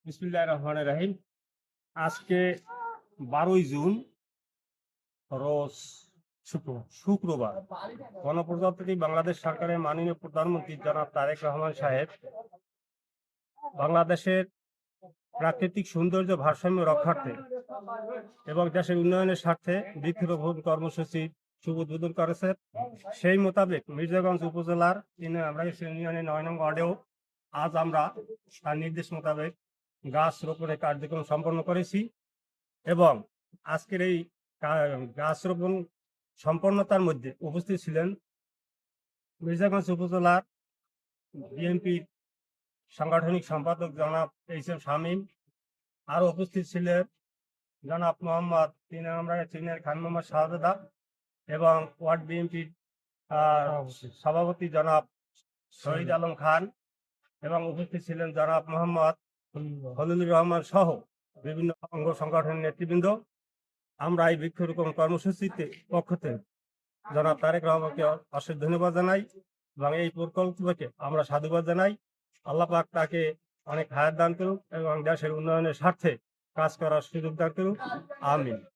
বিসমিল্লাহির রহমানির রহিম। আজকে 12ই জুন, রোজ শুক্রবার। গণপ্রজাতন্ত্রী বাংলাদেশ সরকারের মাননীয় প্রধানমন্ত্রী জনাব তারেক রহমান সাহেব বাংলাদেশের প্রাকৃতিক সৌন্দর্য ভারসাম্য রক্ষার্থে এবং দেশের উন্নয়নের স্বার্থে বৃক্ষরোপণ কর্মসূচি শুভ উদ্বোধন করেছেন। সেই মোতাবেক মির্জাগঞ্জ উপজেলার ইউনিয়নের 9 নং ওয়ার্ডেও আজ আমরা তার নির্দেশ মোতাবেক গাছ রোপণের কার্যক্রম সম্পন্ন করেছি এবং আজকের এই গাছ রোপণ সম্পন্নতার মধ্যে উপস্থিত ছিলেন মির্জাগঞ্জ উপজেলার বিএনপির সাংগঠনিক সম্পাদক জনাব এইচ.এম. শামীম। আরও উপস্থিত ছিলেন জনাব মোহাম্মদ চীনের খান মোহাম্মদ শাহজাদা এবং ওয়ার্ড বিএনপির সভাপতি জনাব শহীদ আলম খান এবং উপস্থিত ছিলেন জনাব মোহাম্মদ খলিলুর রহমান সহ বিভিন্ন অঙ্গ সংগঠনের নেতৃবৃন্দ। আমরা এই বৃক্ষরোপণ কর্মসূচিতে পক্ষ থেকে জনাব তারেক রহমানকে অশেষ ধন্যবাদ জানাই এবং এই প্রকল্পকে আমরা সাধুবাদ জানাই। আল্লাহ পাক তাকে অনেক হায়াত দান করুক এবং দেশের উন্নয়নের স্বার্থে কাজ করার সুযোগ দান করুক। আমিন।